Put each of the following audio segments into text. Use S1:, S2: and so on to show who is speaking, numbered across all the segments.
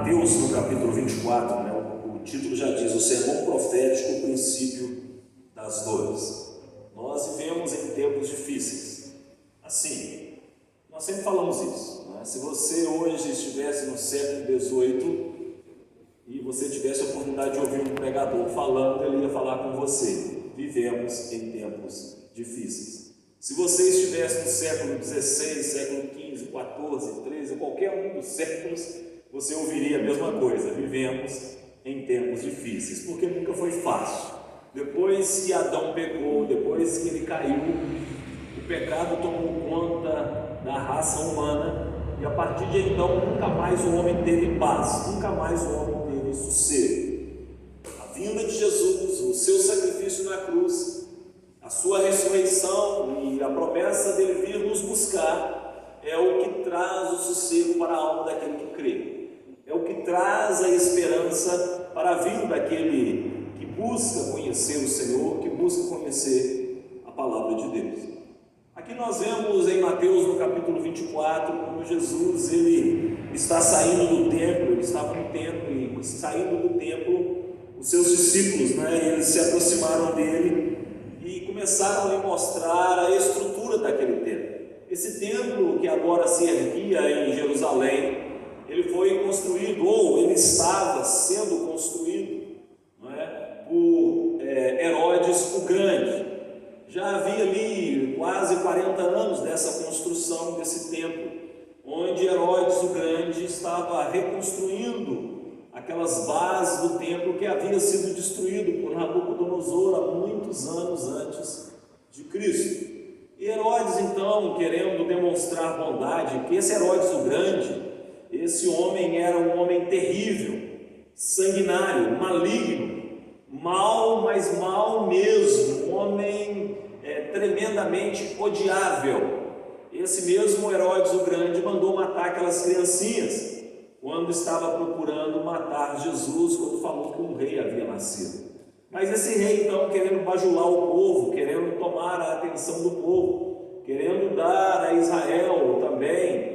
S1: Mateus, no capítulo 24, né, o título já diz: o sermão profético, o princípio das dores. Nós vivemos em tempos difíceis. Assim, nós sempre falamos isso, né? Se você hoje estivesse no século XVIII e você tivesse a oportunidade de ouvir um pregador falando, ele ia falar com você: vivemos em tempos difíceis. Se você estivesse no século XVI, século XV, XIV, XIII, qualquer um dos séculos, você ouviria a mesma coisa: vivemos em tempos difíceis, porque nunca foi fácil. Depois que Adão pecou, depois que ele caiu, o pecado tomou conta da raça humana, e a partir de então nunca mais o homem teve paz, nunca mais o homem teve sossego. A vinda de Jesus, o seu sacrifício na cruz, a sua ressurreição e a promessa dele vir nos buscar é o que traz o sossego para a alma daquele que crê, é o que traz a esperança para a vida daquele que busca conhecer o Senhor, que busca conhecer a palavra de Deus. Aqui nós vemos em Mateus, no capítulo 24, quando Jesus ele está saindo do templo, ele estava no templo, e saindo do templo, os seus discípulos, eles se aproximaram dele e começaram a lhe mostrar a estrutura daquele templo. Esse templo que agora se erguia em Jerusalém, ele foi construído, ou ele estava sendo construído, por Herodes o Grande. Já havia ali quase 40 anos dessa construção desse templo, onde Herodes o Grande estava reconstruindo aquelas bases do templo que havia sido destruído por Nabucodonosor há muitos anos antes de Cristo. E Herodes, então, querendo demonstrar bondade, que esse Herodes o Grande, esse homem era um homem terrível, sanguinário, maligno, mal, mas mal mesmo, um homem tremendamente odiável. Esse mesmo Herodes o Grande mandou matar aquelas criancinhas quando estava procurando matar Jesus, quando falou que um rei havia nascido. Mas esse rei, então, querendo bajular o povo, querendo tomar a atenção do povo, querendo dar a Israel também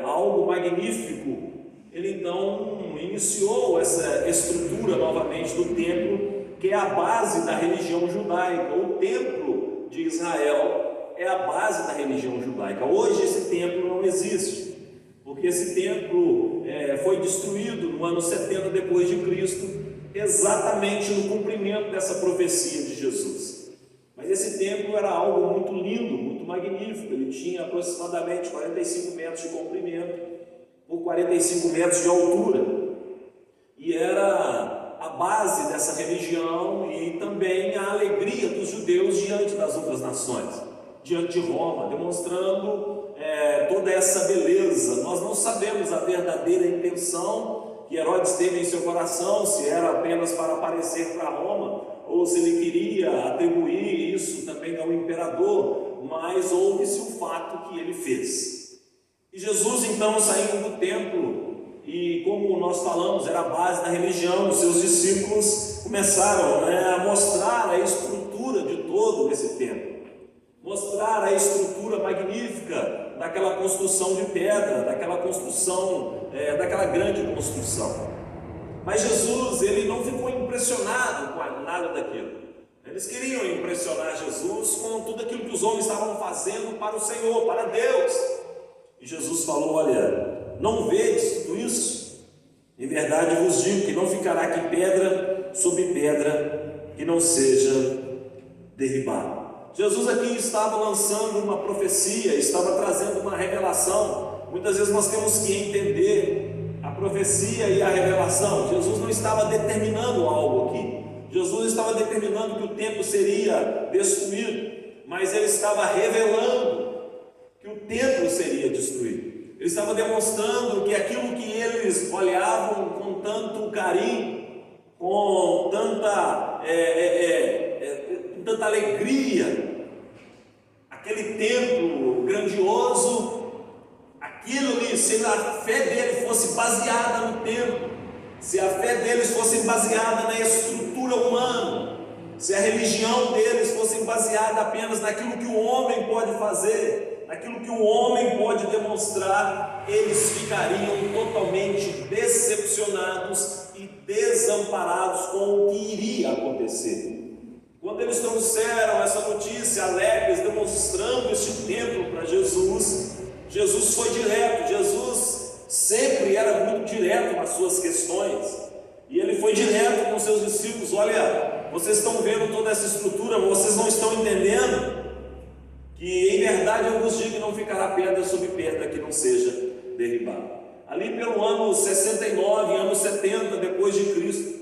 S1: algo magnífico, ele então iniciou essa estrutura novamente do templo, que é a base da religião judaica. O templo de Israel é a base da religião judaica. Hoje esse templo não existe, porque esse templo foi destruído no ano 70 depois de Cristo, exatamente no cumprimento dessa profecia de Jesus. Mas esse templo era algo muito lindo, muito magnífico. Ele tinha aproximadamente 45 metros de comprimento por 45 metros de altura, e era a base dessa religião e também a alegria dos judeus diante das outras nações, diante de Roma, demonstrando toda essa beleza. Nós não sabemos a verdadeira intenção que Herodes teve em seu coração, se era apenas para aparecer para Roma, ou se ele queria atribuir isso também ao imperador, mas houve-se o fato que ele fez. E Jesus, então, saindo do templo, e como nós falamos, era a base da religião, os seus discípulos começaram a mostrar a estrutura de todo esse templo, mostrar a estrutura magnífica daquela construção de pedra, daquela construção, daquela grande construção. Mas Jesus, ele não ficou impressionado com nada daquilo. Eles queriam impressionar Jesus com tudo aquilo que os homens estavam fazendo para o Senhor, para Deus. E Jesus falou: olha, não vedes tudo isso? Em verdade vos digo que não ficará aqui pedra sobre pedra que não seja derribada. Jesus aqui estava lançando uma profecia, estava trazendo uma revelação. Muitas vezes nós temos que entender a profecia e a revelação. Jesus não estava determinando algo aqui. Jesus estava determinando que o templo seria destruído, mas ele estava revelando que o templo seria destruído. Ele estava demonstrando que aquilo que eles olhavam com tanto carinho, com tanta alegria, aquele templo grandioso, aquilo ali, se a fé dele fosse baseada no templo, se a fé deles fosse baseada na estrutura humana, se a religião deles fosse baseada apenas naquilo que o homem pode fazer, naquilo que o homem pode demonstrar, eles ficariam totalmente decepcionados e desamparados com o que iria acontecer. Quando eles trouxeram essa notícia alegres, demonstrando este templo para Jesus, Jesus foi direto. Jesus sempre era muito direto nas suas questões, e ele foi direto com seus discípulos: olha, vocês estão vendo toda essa estrutura, mas vocês não estão entendendo que em verdade eu vos digo que não ficará pedra sobre pedra que não seja derribada. Ali pelo ano 69, ano 70 depois de Cristo,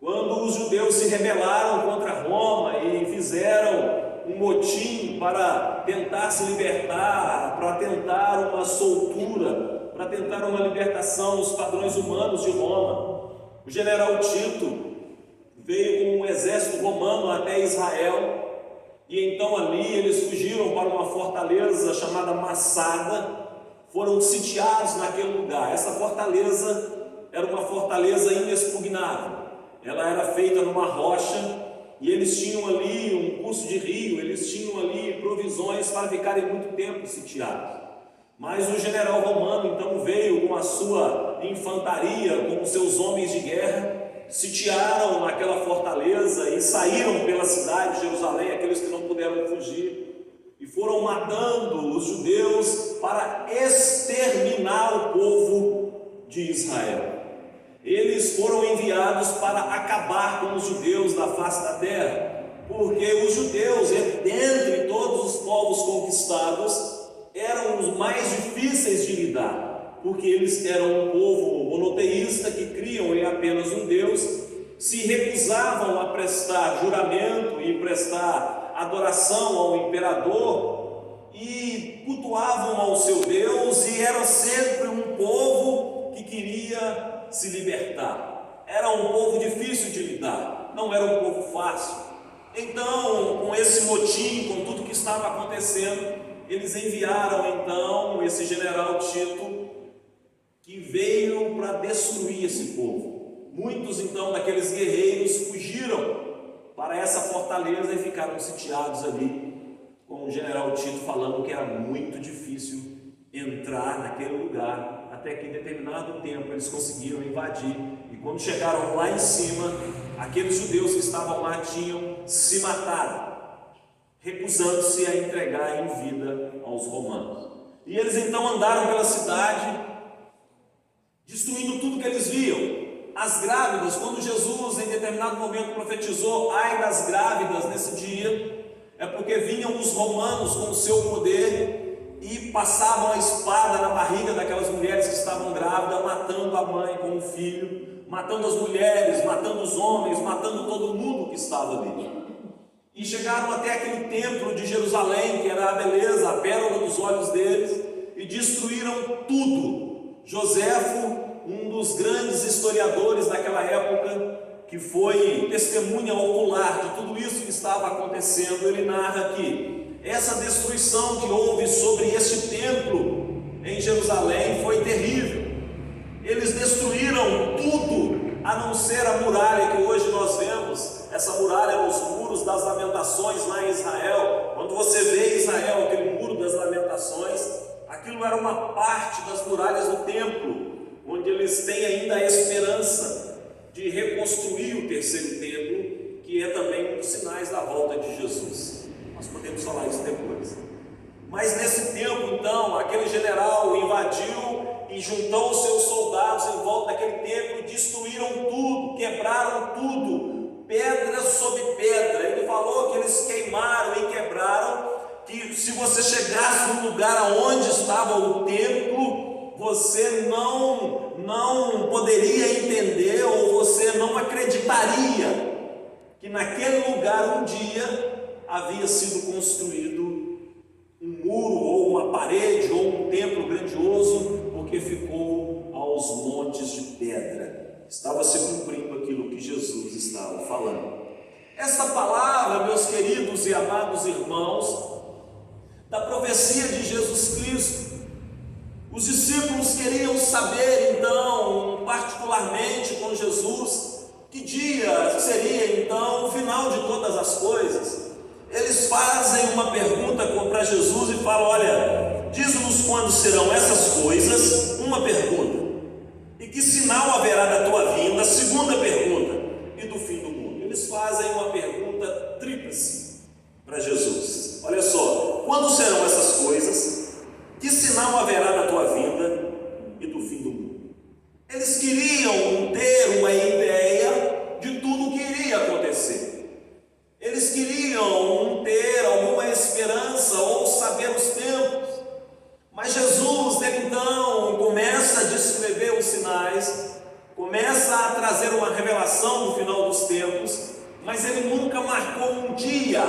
S1: quando os judeus se rebelaram contra Roma e fizeram um motim para tentar se libertar, para tentar uma soltura, para tentar uma libertação dos padrões humanos de Roma, o general Tito veio com um exército romano até Israel, e então ali eles fugiram para uma fortaleza chamada Massada, foram sitiados naquele lugar. Essa fortaleza era uma fortaleza inexpugnável, ela era feita numa rocha, e eles tinham ali um curso de rio, eles tinham ali provisões para ficarem muito tempo sitiados. Mas o general romano então veio com a sua infantaria, com os seus homens de guerra, sitiaram naquela fortaleza e saíram pela cidade de Jerusalém, aqueles que não puderam fugir, e foram matando os judeus para exterminar o povo de Israel. Eles foram enviados para acabar com os judeus da face da terra, porque os judeus, dentre todos os povos conquistados, eram os mais difíceis de lidar, porque eles eram um povo monoteísta que criam em apenas um Deus, se recusavam a prestar juramento e prestar adoração ao imperador e cultuavam ao seu Deus, e era sempre um povo que queria se libertar. Era um povo difícil de lidar, não era um povo fácil. Então, com esse motim, com tudo que estava acontecendo, eles enviaram então esse general Tito, que veio para destruir esse povo. Muitos então daqueles guerreiros fugiram para essa fortaleza e ficaram sitiados ali, com o general Tito falando que era muito difícil entrar naquele lugar, até que em determinado tempo eles conseguiram invadir, e quando chegaram lá em cima, aqueles judeus que estavam lá tinham se matado, recusando-se a entregar em vida aos romanos. E eles então andaram pela cidade, destruindo tudo que eles viam. As grávidas, quando Jesus em determinado momento profetizou: ai das grávidas nesse dia, é porque vinham os romanos com o seu poder e passavam a espada na barriga daquelas mulheres que estavam grávidas, matando a mãe com o filho, matando as mulheres, matando os homens, matando todo mundo que estava ali. E chegaram até aquele templo de Jerusalém, que era a beleza, a pérola dos olhos deles, e destruíram tudo. Joséfo, um dos grandes historiadores daquela época, que foi testemunha ocular de tudo isso que estava acontecendo, ele narra que essa destruição que houve sobre este templo em Jerusalém foi terrível. Eles destruíram tudo, a não ser a muralha que hoje nós vemos, essa muralha nos muros das lamentações lá em Israel. Quando você vê Israel, aquele muro das lamentações, aquilo era uma parte das muralhas do templo, onde eles têm ainda a esperança de reconstruir o terceiro templo, que é também um dos sinais da volta de Jesus. Nós podemos falar isso depois. Mas nesse tempo, então, aquele general invadiu e juntou os seus soldados em volta daquele templo e destruíram tudo, quebraram tudo, pedra sobre pedra. Ele falou que eles queimaram e quebraram, que se você chegasse no lugar aonde estava o templo, você não poderia entender, ou você não acreditaria que naquele lugar um dia havia sido construído um muro, ou uma parede, ou um templo grandioso, porque ficou aos montes de pedra. Estava se cumprindo aquilo que Jesus estava falando. Esta palavra, meus queridos e amados irmãos, da profecia de Jesus Cristo, os discípulos queriam saber então, particularmente com Jesus, que dia seria então o final de todas as coisas. Eles fazem uma pergunta para Jesus e falam: olha, diz-nos quando serão essas coisas. Uma pergunta. E que sinal haverá da tua vinda? Segunda pergunta. E do fim do mundo? Eles fazem uma pergunta tríplice para Jesus. Olha só: quando serão essas coisas? Que sinal haverá da tua vinda e do fim do mundo? Eles queriam ter uma ideia de tudo o que iria acontecer. Eles queriam ter alguma esperança ou saber os tempos. Mas Jesus, então, começa a descrever os sinais, começa a trazer uma revelação no final dos tempos, mas ele nunca marcou um dia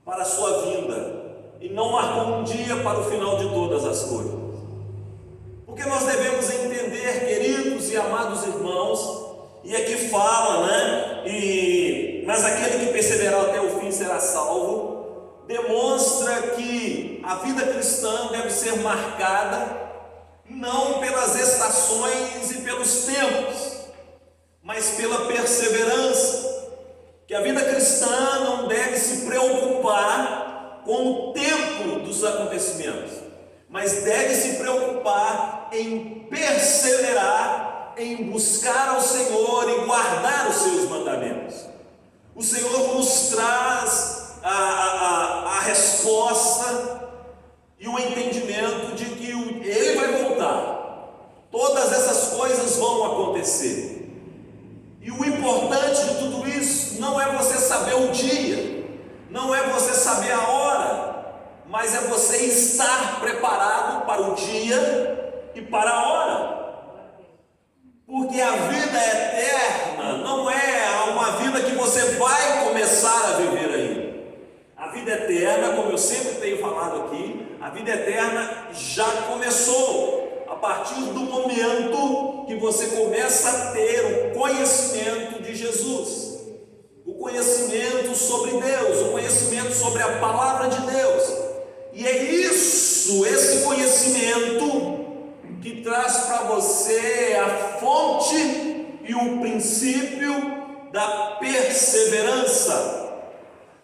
S1: para a sua vinda, e não marcou um dia para o final de todas as coisas. Porque nós devemos entender, queridos e amados irmãos, e aqui fala, mas aquele que perseverar até o fim será salvo. Demonstra que a vida cristã deve ser marcada não pelas estações e pelos tempos, mas pela perseverança. Que a vida cristã não deve se preocupar com o tempo dos acontecimentos, mas deve se preocupar em perseverar, em buscar ao Senhor e guardar os seus mandamentos. O Senhor nos traz a resposta e o entendimento de que Ele vai voltar. Todas essas coisas vão acontecer. E o importante de tudo isso não é você saber o dia, não é você saber a hora, mas é você estar preparado para o dia e para a hora. Porque a vida eterna não é uma vida que você vai começar a viver ainda. A vida eterna, como eu sempre tenho falado aqui, a vida eterna já começou a partir do momento que você começa a ter o conhecimento de Jesus, o conhecimento sobre Deus, o conhecimento sobre a palavra de Deus. E é isso, esse conhecimento, que traz para você a fonte e o princípio da perseverança.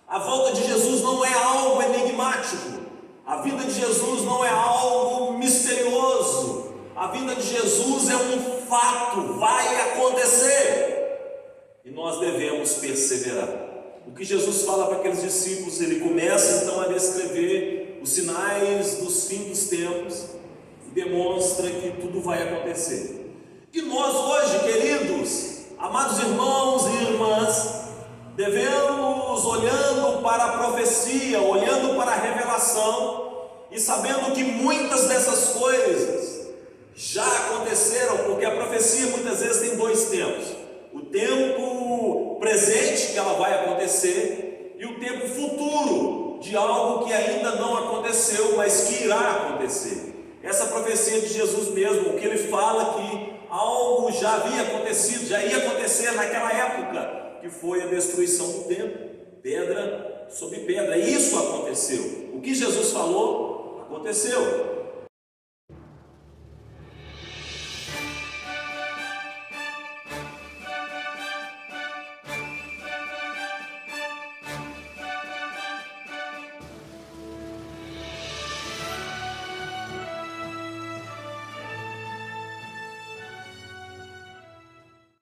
S1: A volta de Jesus não é algo enigmático, a vida de Jesus não é algo misterioso, a vida de Jesus é um fato, vai acontecer, e nós devemos perseverar. O que Jesus fala para aqueles discípulos, ele começa então a descrever os sinais dos fins dos tempos, e demonstra que tudo vai acontecer. E nós hoje, queridos, amados irmãos e irmãs, devemos, olhando para a profecia, olhando para a revelação, e sabendo que muitas dessas coisas já aconteceram, porque a profecia muitas vezes tem dois tempos: o tempo presente, que ela vai acontecer, e o tempo futuro, de algo que ainda não aconteceu, mas que irá acontecer. Essa profecia de Jesus mesmo, o que ele fala que algo já havia acontecido, já ia acontecer naquela época, que foi a destruição do templo, pedra sobre pedra. Isso aconteceu. O que Jesus falou, aconteceu.